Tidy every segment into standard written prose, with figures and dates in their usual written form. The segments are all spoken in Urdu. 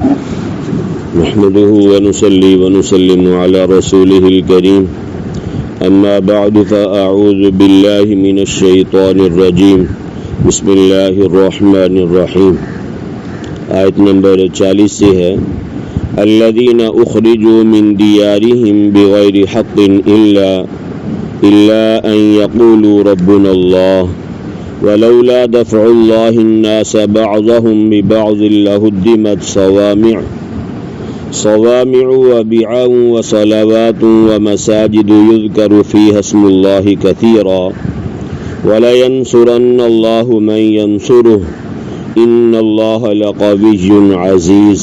نحمده ونصلي ونسلم على رسوله الكريم أما بعد فأعوذ بالله من الشيطان الرجيم بسم الله الرحمن الرحيم. آیت نمبر 40 سے ہے الذين أخرجوا من ديارهم بغير حق إلا أن يقولوا ربنا الله ولولا دفع الله الناس بعضهم ببعض لهدمت صوامع وبيع وصلوات ومساجد يذكر فيها اسم الله كثيرا ولينصرن الله من ينصره إن الله لقوي عزيز.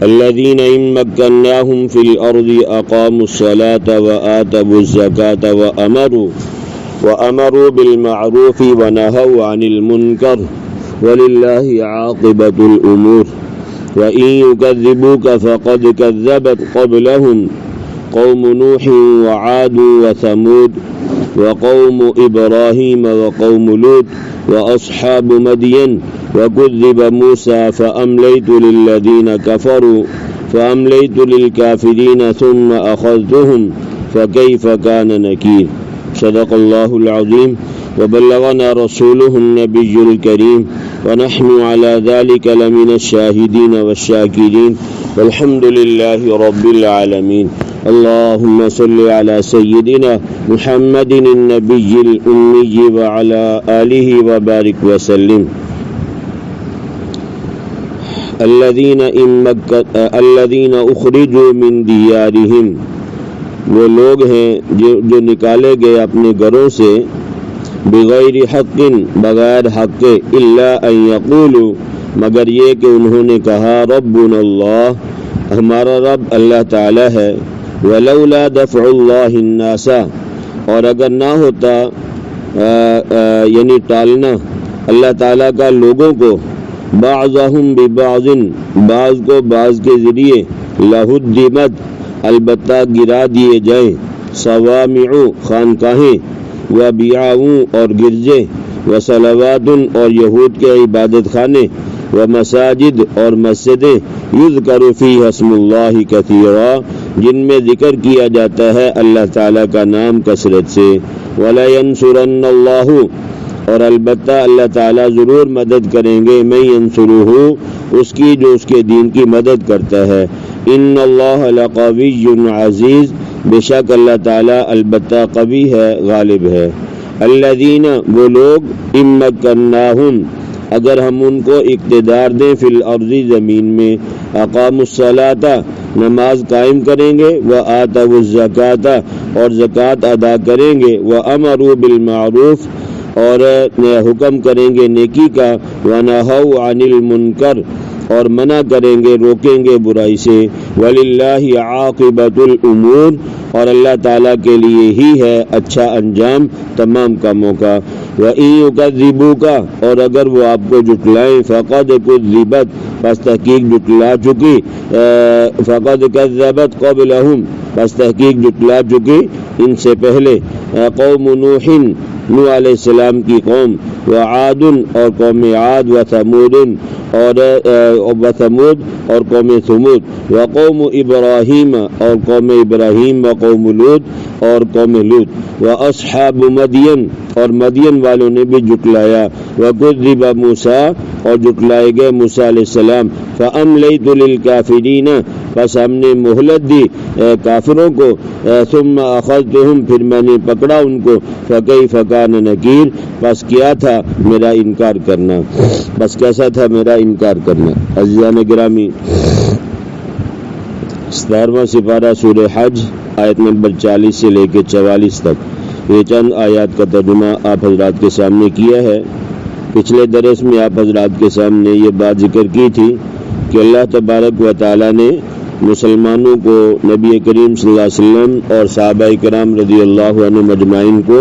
الذين إن مكناهم في الأرض أقاموا الصلاة وآتوا الزكاة وأمروا بالمعروف ونهوا عن المنكر ولله عاقبة الأمور. وإن يكذبوك فقد كذبت قبلهم قوم نوح وعاد وثمود وقوم إبراهيم وقوم لوط وأصحاب مدين وكذب موسى فأمليت للكافرين ثم أخذتهم فكيف كان نكير. صدق الله العظيم وبلغنا رسوله النبي الكريم ونحن على ذلك لمن الشاهدين والشاكرين والحمد لله رب العالمين. اللهم صل على سيدنا محمد النبي الأمي وعلى آله وبارك وسلم. الذين أخرجوا من ديارهم، وہ لوگ ہیں جو نکالے گئے اپنے گھروں سے بغیر حق، بغیر حق، الا ان یقولوا، مگر یہ کہ انہوں نے کہا ربنا اللہ، ہمارا رب اللہ تعالی ہے، ولولا دفع اللہ الناس، اور اگر نہ ہوتا یعنی ٹالنا اللہ تعالیٰ کا لوگوں کو، بعضهم ببعض، بعض کو بعض کے ذریعے، لہدمت، البتہ گرا دیے جائیں، صوامع، خانقاہیں، و بیعوں، اور گرجے، و صلوات، اور یہود کے عبادت خانے، و مساجد، اور مسجدیں، یذکر فیہا اسم اللہ کثیرا، جن میں ذکر کیا جاتا ہے اللہ تعالیٰ کا نام کثرت سے، وَلَيَنْصُرَنَّ اللَّهُ، اور البتہ اللہ تعالیٰ ضرور مدد کریں گے، میں ینصرہ، اس کی جو اس کے دین کی مدد کرتا ہے، ان اللہ لقوی عزیز، بے شک اللہ تعالیٰ البتہ قوی ہے، غالب ہے. الذین، وہ لوگ، ان مکناہم، اگر ہم ان کو اقتدار دیں، فی الارض، زمین میں، اقاموا الصلاۃ، نماز قائم کریں گے، وآتوا الزکاۃ، اور زکوٰۃ ادا کریں گے، وامروا بالمعروف، اور حکم کریں گے نیکی کا، ونہوا عن المنکر، اور منع کریں گے، روکیں گے برائی سے، وَلِلَّهِ عَاقِبَةُ الْأُمُورِ، اور اللہ تعالیٰ کے لیے ہی ہے اچھا انجام تمام کاموں کا. وَإِن يُكَذِّبُوكَ، اور اگر وہ آپ کو جھٹلائیں، فَقَدْ كُذِّبَتْ، پس تحقیق جھٹلا چکی، فَقَدْ كَذَّبَتْ قَبْلَهُمْ، پس تحقیق جھٹلا چکی ان سے پہلے، قوم نوح، نوح علیہ السلام کی قوم، وعاد، اور قوم عاد، وثمود، اور قوم ثمود، وقوم ابراہیم، اور قوم ابراہیم، وقوم لوط، اور قوم لوط، واصحاب مدین، اور مدین والوں نے بھی جھٹلایا، وکذب موسیٰ، اور جھٹلائے گئے موسیٰ علیہ السلام، فاملیت للکافرین، پس ہم نے مہلت دی کافروں کو، ثم اخذتہم، پھر میں نے پکڑا ان کو، فکیف کان نکیر، پس کیا تھا میرا انکار کرنا، بس کیسا تھا میرا انکار کرنا. عزیزان گرامی، 17واں سپارہ سورہ حج، آیت نمبر 40 سے لے کے 44 تک، یہ چند آیات کا ترجمہ آپ حضرات کے سامنے کیا ہے. پچھلے درس میں آپ حضرات کے سامنے یہ بات ذکر کی تھی کہ اللہ تبارک و تعالیٰ نے مسلمانوں کو، نبی کریم صلی اللہ علیہ وسلم اور صحابہ کرام رضی اللہ عنہم اجمعین کو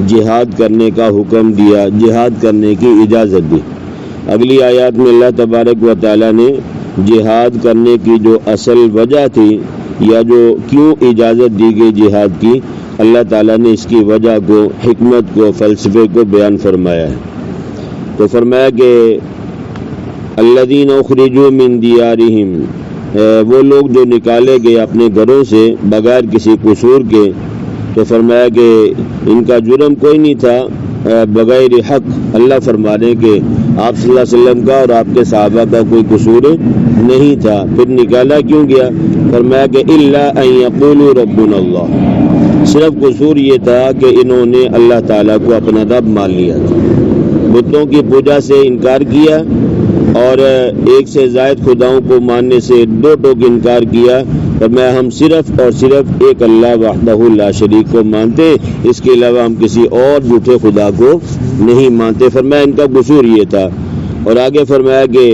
جہاد کرنے کا حکم دیا، جہاد کرنے کی اجازت دی. اگلی آیات میں اللہ تبارک و تعالیٰ نے جہاد کرنے کی جو اصل وجہ تھی، یا جو کیوں اجازت دی گئی جہاد کی، اللہ تعالیٰ نے اس کی وجہ کو، حکمت کو، فلسفے کو بیان فرمایا ہے. تو فرمایا کہ الذین اخرجوا من دیارہم، وہ لوگ جو نکالے گئے اپنے گھروں سے بغیر کسی قصور کے، تو فرمایا کہ ان کا جرم کوئی نہیں تھا بغیر حق، اللہ فرمانے کہ آپ صلی اللہ علیہ وسلم کا اور آپ کے صحابہ کا کوئی قصور نہیں تھا، پھر نکالا کیوں گیا؟ فرمایا کہ الا ان یقولوا ربنا اللہ، صرف قصور یہ تھا کہ انہوں نے اللہ تعالیٰ کو اپنا رب مان لیا تھا، بتوں کی پوجا سے انکار کیا اور ایک سے زائد خداؤں کو ماننے سے دو ٹوک انکار کیا۔ فرمایا ہم صرف اور صرف ایک اللہ وحدہ لا شریک کو مانتے، اس کے علاوہ ہم کسی اور جھوٹے خدا کو نہیں مانتے۔ فرمایا ان کا قصور یہ تھا۔ اور آگے فرمایا کہ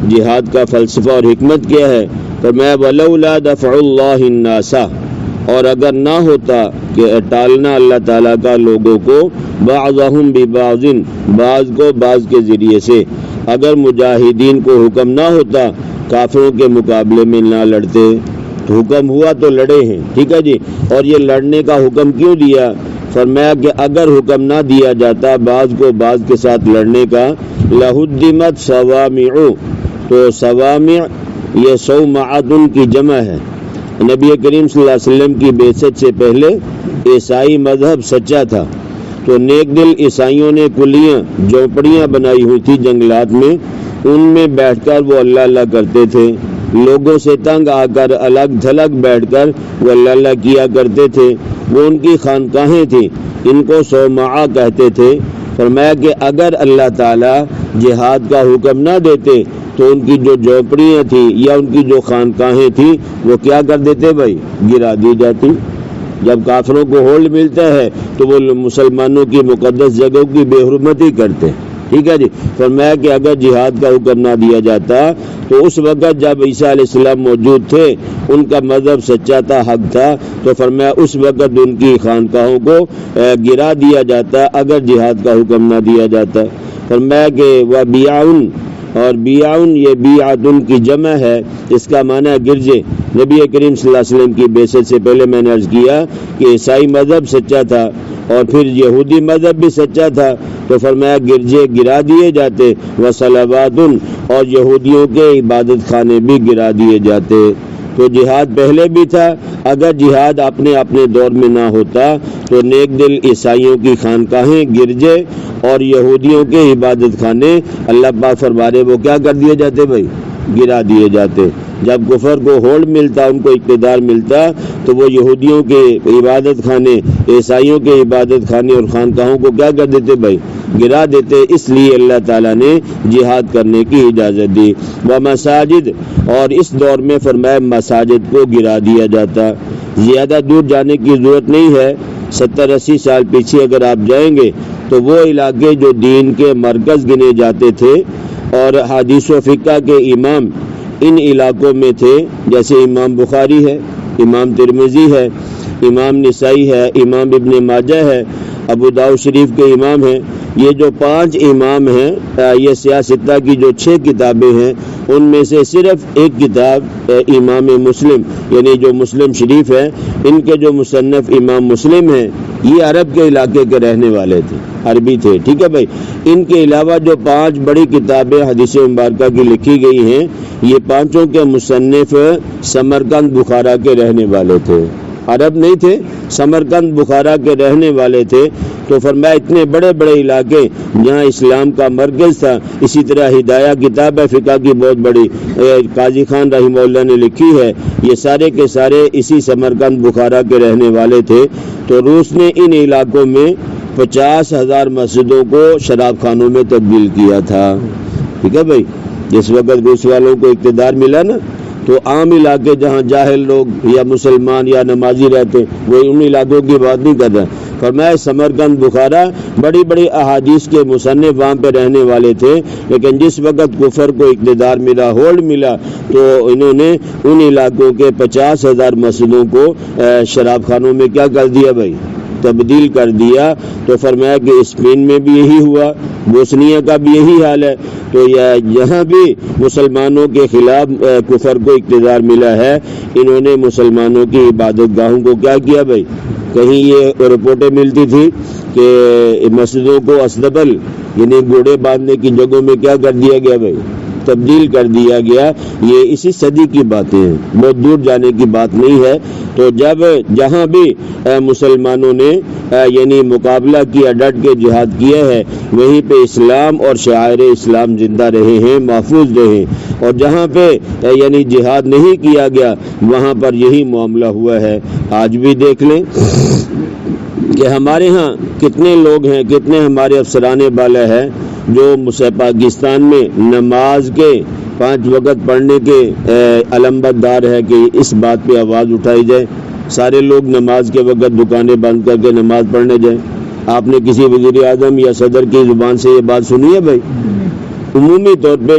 جہاد کا فلسفہ اور حکمت کیا ہے؟ فرمایا ولولا دفع اللہ الناس، اور اگر نہ ہوتا کہ ٹالنا اللہ تعالیٰ کا لوگوں کو بعضهم ببعض، بعض کو بعض کے ذریعے سے، اگر مجاہدین کو حکم نہ ہوتا کافروں کے مقابلے میں نہ لڑتے، تو حکم ہوا تو لڑے ہیں، ٹھیک ہے جی۔ اور یہ لڑنے کا حکم کیوں دیا؟ فرمایا کہ اگر حکم نہ دیا جاتا بعض کو بعض کے ساتھ لڑنے کا، لہدمت صوامع، تو صوامع یہ صومعۃ کی جمع ہے۔ نبی کریم صلی اللہ علیہ وسلم کی بعثت سے پہلے عیسائی مذہب سچا تھا، تو نیک دل عیسائیوں نے کلیاں جھونپڑیاں بنائی ہوئی تھی جنگلات میں، ان میں بیٹھ کر وہ اللہ اللہ کرتے تھے، لوگوں سے تنگ آ کر الگ تھلگ بیٹھ کر وہ اللہ اللہ کیا کرتے تھے، وہ ان کی خانقاہیں تھیں، ان کو صومعہ کہتے تھے۔ فرمایا کہ اگر اللہ تعالیٰ جہاد کا حکم نہ دیتے تو ان کی جو جھونپڑیاں تھیں یا ان کی جو خانقاہیں تھیں وہ کیا کر دیتے بھائی؟ گرا دی جاتی۔ جب کافروں کو ہولڈ ملتا ہے تو وہ مسلمانوں کی مقدس جگہوں کی بے حرمتی کرتے ہیں، ٹھیک ہے جی۔ فرمایا کہ اگر جہاد کا حکم نہ دیا جاتا تو اس وقت جب عیسیٰ علیہ السلام موجود تھے، ان کا مذہب سچا تھا، حق تھا، تو فرمایا اس وقت ان کی خانقاہوں کو گرا دیا جاتا اگر جہاد کا حکم نہ دیا جاتا۔ فرمایا کہ وہ بیعن، اور بیعن یہ بیعتن کی جمع ہے، اس کا معنی ہے گرجے۔ نبی کریم صلی اللہ علیہ وسلم کی بعثت سے پہلے میں نے عرض کیا کہ عیسائی مذہب سچا تھا اور پھر یہودی مذہب بھی سچا تھا، تو فرمایا گرجے گرا دیے جاتے، وصلوات، اور یہودیوں کے عبادت خانے بھی گرا دیے جاتے۔ تو جہاد پہلے بھی تھا، اگر جہاد اپنے دور میں نہ ہوتا تو نیک دل عیسائیوں کی خانقاہیں، گرجے اور یہودیوں کے عبادت خانے اللہ پاک فرمانے وہ کیا کر دیے جاتے بھائی؟ گرا دیے جاتے۔ جب کفر کو ہولڈ ملتا، ان کو اقتدار ملتا، تو وہ یہودیوں کے عبادت خانے، عیسائیوں کے عبادت خانے اور خانقاہوں کو کیا کر دیتے بھائی؟ گرا دیتے۔ اس لیے اللہ تعالیٰ نے جہاد کرنے کی اجازت دی۔ ومساجد، اور اس دور میں فرمایا مساجد کو گرا دیا جاتا۔ زیادہ دور جانے کی ضرورت نہیں ہے، 70-80 سال پیچھے اگر آپ جائیں گے تو وہ علاقے جو دین کے مرکز گنے جاتے تھے اور حدیث و فقہ کے امام ان علاقوں میں تھے، جیسے امام بخاری ہے، امام ترمذی ہے، امام نسائی ہے، امام ابن ماجہ ہے، ابو داؤد شریف کے امام ہیں، یہ جو 5 امام ہیں، یہ سیاستہ کی جو 6 کتابیں ہیں ان میں سے صرف ایک کتاب امام مسلم، یعنی جو مسلم شریف ہے، ان کے جو مصنف امام مسلم ہیں یہ عرب کے علاقے کے رہنے والے تھے، عربی تھے، ٹھیک ہے بھائی۔ ان کے علاوہ جو 5 بڑی کتابیں حدیث مبارکہ کی لکھی گئی ہیں، یہ 5 کے مصنف سمرقند بخارا کے رہنے والے تھے، عرب نہیں تھے، سمرقند بخارا کے رہنے والے تھے۔ تو فرمایا اتنے بڑے بڑے علاقے جہاں اسلام کا مرکز تھا۔ اسی طرح ہدایہ کتاب ہے فقہ کی بہت بڑی، قاضی خان رحمہ اللہ نے لکھی ہے، یہ سارے کے سارے اسی سمرقند بخارا کے رہنے والے تھے۔ تو روس نے ان علاقوں میں 50,000 مسجدوں کو شراب خانوں میں تبدیل کیا تھا، ٹھیک ہے بھائی۔ جس وقت روس والوں کو اقتدار ملا نا، تو عام علاقے جہاں جاہل لوگ یا مسلمان یا نمازی رہتے، وہ ان علاقوں کی بات نہیں کر رہا۔ فرمایا سمرقند بخارا بڑی بڑی احادیث کے مصنف وہاں پہ رہنے والے تھے، لیکن جس وقت کفر کو اقتدار ملا، ہولڈ ملا، تو انہوں نے ان علاقوں کے 50,000 مسجدوں کو شراب خانوں میں کیا کر دیا بھائی؟ تبدیل کر دیا۔ تو فرمایا کہ اسپین میں بھی یہی ہوا، بوسنیا کا بھی یہی حال ہے۔ تو یہاں بھی مسلمانوں کے خلاف کفر کو اقتدار ملا ہے، انہوں نے مسلمانوں کی عبادت گاہوں کو کیا کیا بھائی؟ کہیں یہ رپورٹیں ملتی تھی کہ مسجدوں کو اسدبل یعنی گھوڑے باندھنے کی جگہوں میں کیا کر دیا گیا بھائی؟ تبدیل کر دیا گیا، یہ اسی صدی کی باتیں ہیں، بہت دور جانے کی بات نہیں ہے۔ تو جب جہاں بھی مسلمانوں نے یعنی مقابلہ کیا، ڈٹ کے جہاد کیا ہے، وہیں پہ اسلام اور شعائر اسلام زندہ رہے ہیں، محفوظ رہے، اور جہاں پہ یعنی جہاد نہیں کیا گیا وہاں پر یہی معاملہ ہوا ہے۔ آج بھی دیکھ لیں کہ ہمارے ہاں کتنے لوگ ہیں، کتنے ہمارے افسران بالا ہیں جو پاکستان میں نماز کے 5 وقت پڑھنے کے علمبردار ہے کہ اس بات پہ آواز اٹھائی جائے، سارے لوگ نماز کے وقت دکانیں بند کر کے نماز پڑھنے جائیں۔ آپ نے کسی وزیر اعظم یا صدر کی زبان سے یہ بات سنی ہے بھائی؟ عمومی طور پہ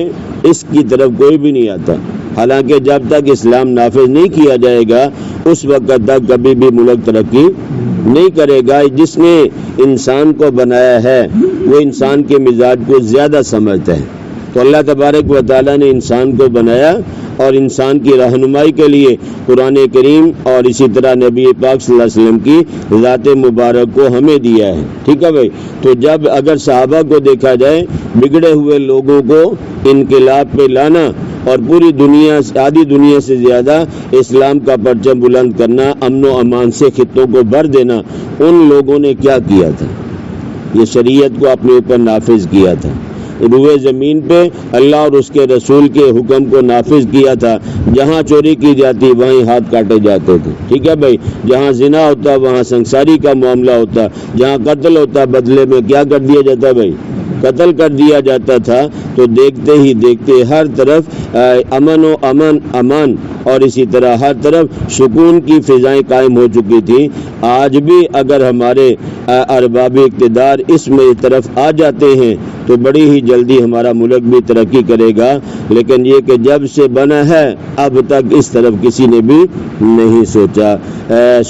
اس کی طرف کوئی بھی نہیں آتا، حالانکہ جب تک اسلام نافذ نہیں کیا جائے گا اس وقت تک کبھی بھی ملک ترقی نہیں کرے گا۔ جس نے انسان کو بنایا ہے وہ انسان کے مزاج کو زیادہ سمجھتا ہے، تو اللہ تبارک و تعالیٰ نے انسان کو بنایا اور انسان کی رہنمائی کے لیے قرآن کریم اور اسی طرح نبی پاک صلی اللہ علیہ وسلم کی ذات مبارک کو ہمیں دیا ہے، ٹھیک ہے بھائی؟ تو جب اگر صحابہ کو دیکھا جائے، بگڑے ہوئے لوگوں کو انقلاب پہ لانا اور پوری دنیا، آدھی دنیا سے زیادہ اسلام کا پرچم بلند کرنا، امن و امان سے خطوں کو بھر دینا، ان لوگوں نے کیا کیا تھا؟ یہ شریعت کو اپنے اوپر نافذ کیا تھا، روئے زمین پہ اللہ اور اس کے رسول کے حکم کو نافذ کیا تھا۔ جہاں چوری کی جاتی وہیں ہاتھ کاٹے جاتے تھے، ٹھیک ہے بھائی؟ جہاں زنا ہوتا وہاں سنساری کا معاملہ ہوتا، جہاں قتل ہوتا بدلے میں کیا کر دیا جاتا بھائی؟ قتل کر دیا جاتا تھا۔ تو دیکھتے ہی دیکھتے ہر طرف امان اور اسی طرح ہر طرف سکون کی فضائیں قائم ہو چکی تھیں۔ آج بھی اگر ہمارے ارباب اقتدار اس میں طرف آ جاتے ہیں تو بڑی ہی جلدی ہمارا ملک بھی ترقی کرے گا، لیکن یہ کہ جب سے بنا ہے اب تک اس طرف کسی نے بھی نہیں سوچا۔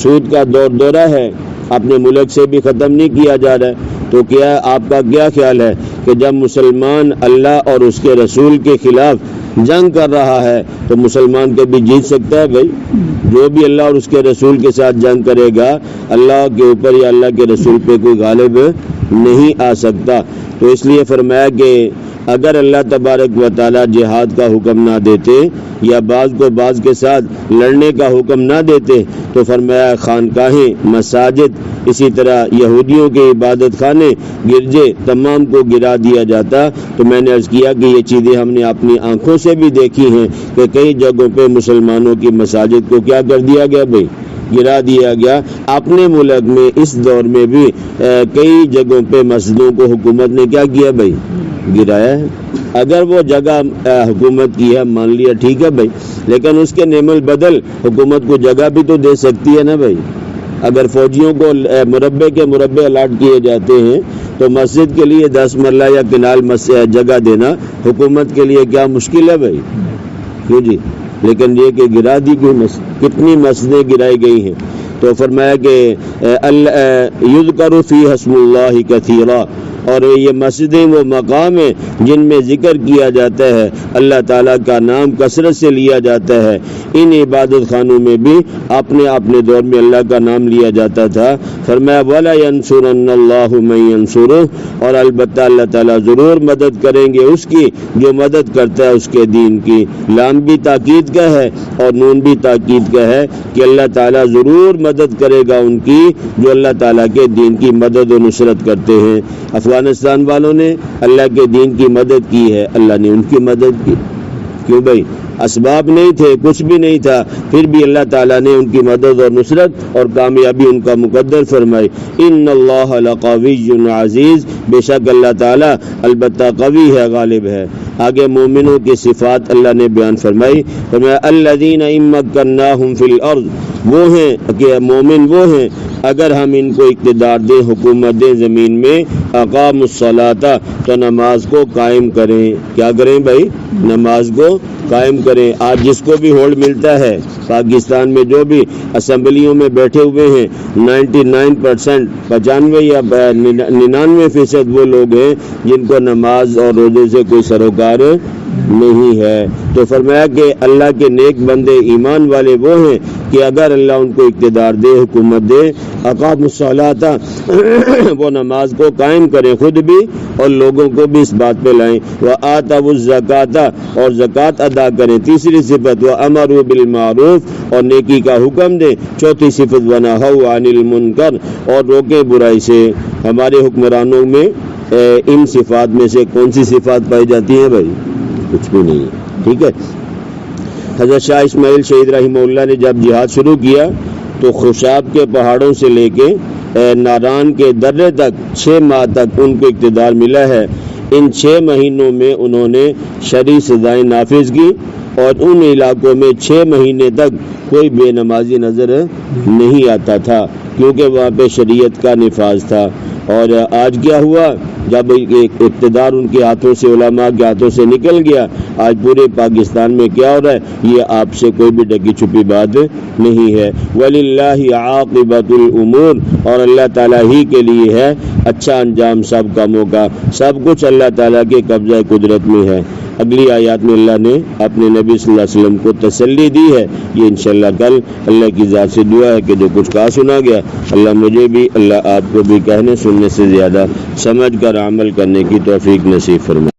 سود کا دورہ ہے، اپنے ملک سے بھی ختم نہیں کیا جا رہا ہے۔ تو کیا آپ کا کیا خیال ہے کہ جب مسلمان اللہ اور اس کے رسول کے خلاف جنگ کر رہا ہے تو مسلمان کبھی جیت سکتا ہے بھائی؟ جو بھی اللہ اور اس کے رسول کے ساتھ جنگ کرے گا اللہ کے اوپر یا اللہ کے رسول پہ کوئی غالب نہیں آ سکتا۔ تو اس لیے فرمایا کہ اگر اللہ تبارک و تعالیٰ جہاد کا حکم نہ دیتے یا بعض کو بعض کے ساتھ لڑنے کا حکم نہ دیتے تو فرمایا خانقاہیں، مساجد، اسی طرح یہودیوں کے عبادت خانے، گرجے تمام کو گرا دیا جاتا۔ تو میں نے عرض کیا کہ یہ چیزیں ہم نے اپنی آنکھوں سے بھی دیکھی ہیں کہ کئی جگہوں پہ مسلمانوں کی مساجد کو کیا کر دیا گیا بھائی؟ گرا دیا گیا۔ اپنے ملک میں اس دور میں بھی کئی جگہوں پہ مسجدوں کو حکومت نے کیا کیا بھائی؟ گرایا ہے۔ اگر وہ جگہ حکومت کی ہے مان لیا ٹھیک ہے بھائی، لیکن اس کے نعم البدل حکومت کو جگہ بھی تو دے سکتی ہے نا بھائی۔ اگر فوجیوں کو مربع کے مربع الاٹ کیے جاتے ہیں تو مسجد کے لیے 10 مرلہ یا کنال جگہ دینا حکومت کے لیے کیا مشکل ہے بھائی؟ کیوں جی؟ لیکن یہ کہ گرا دی گئی، کتنی مسجدیں گرائی گئی ہیں۔ تو فرمایا کہ یذکر فیہا اسم اللہ کثیرا، اور یہ مسجدیں وہ مقام ہیں جن میں ذکر کیا جاتا ہے، اللہ تعالیٰ کا نام کثرت سے لیا جاتا ہے۔ ان عبادت خانوں میں بھی اپنے دور میں اللہ کا نام لیا جاتا تھا۔ فرمایا وَلَا يَنْصُرَنَّ اللَّهُ مَن يَنْصُرُهُ، اور البتہ اللہ تعالیٰ ضرور مدد کریں گے اس کی جو مدد کرتا ہے اس کے دین کی۔ لام بھی تاکید کا ہے اور نون بھی تاکید کا ہے کہ اللہ تعالیٰ ضرور مدد کرے گا ان کی جو اللہ تعالیٰ کے دین کی مدد و نصرت کرتے ہیں۔ افغانستان والوں نے اللہ کے دین کی مدد کی ہے، اللہ نے ان کی مدد کی۔ کیوں بھائی؟ اسباب نہیں تھے، کچھ بھی نہیں تھا، پھر بھی اللہ تعالیٰ نے ان کی مدد اور نصرت اور کامیابی ان کا مقدر فرمائی۔ ان اللہ لقوی عزیز، بے شک اللہ تعالیٰ البتہ قوی ہے، غالب ہے۔ آگے مومنوں کی صفات اللہ نے بیان فرمائی، فرمایا الذین ان مکناہم فی الارض، وہ ہیں کہ مومن وہ ہیں اگر ہم ان کو اقتدار دیں، حکومت دیں زمین میں، اقاموا الصلاۃ، تو نماز کو قائم کریں۔ کیا کریں بھائی؟ نماز کو قائم کریں۔ آج جس کو بھی ہولڈ ملتا ہے پاکستان میں، جو بھی اسمبلیوں میں بیٹھے ہوئے ہیں، 99% 95 یا 99% وہ لوگ ہیں جن کو نماز اور روزے سے کوئی سروکار نہیں ہے۔ تو فرمایا کہ اللہ کے نیک بندے ایمان والے وہ ہیں کہ اگر اللہ ان کو اقتدار دے، حکومت دے، اقاموا الصلاۃ وہ نماز کو قائم کریں خود بھی اور لوگوں کو بھی اس بات پہ لائیں، وآتوا الزکاۃ اور زکوٰۃ ادا کریں، تیسری صفت، وامروا بالمعروف اور نیکی کا حکم دیں، چوتھی صفت، ونہوا عن المنکر اور روکیں برائی سے۔ ہمارے حکمرانوں میں ان صفات میں سے کون سی صفات پائی جاتی ہیں بھائی؟ کچھ بھی نہیں ہے، ٹھیک ہے۔ حضرت شاہ اسماعیل شہید رحمہ اللہ نے جب جہاد شروع کیا تو خوشاب کے پہاڑوں سے لے کے ناران کے درے تک 6 ماہ تک ان کو اقتدار ملا ہے۔ ان 6 مہینوں میں انہوں نے شرعی سزائیں نافذ کی اور ان علاقوں میں 6 مہینے تک کوئی بے نمازی نظر نہیں آتا تھا کیونکہ وہاں پہ شریعت کا نفاذ تھا۔ اور آج کیا ہوا، جب اقتدار ان کے ہاتھوں سے، علماء کے ہاتھوں سے نکل گیا، آج پورے پاکستان میں کیا ہو رہا ہے، یہ آپ سے کوئی بھی ڈکی چھپی بات نہیں ہے۔ وَلِلَّهِ عَاقِبَةُ الْأُمُورِ اور اللہ تعالیٰ ہی کے لیے ہے اچھا انجام سب کاموں کا، سب کچھ اللہ تعالیٰ کے قبضہ قدرت میں ہے۔ اگلی آیات میں اللہ نے اپنے نبی صلی اللہ علیہ وسلم کو تسلی دی ہے۔ یہ انشاءاللہ کل اللہ کی ذات سے دعا ہے کہ جو کچھ کہا سنا گیا اللہ مجھے بھی، اللہ آپ کو بھی کہنے سننے سے زیادہ سمجھ کر عمل کرنے کی توفیق نصیب فرمائے۔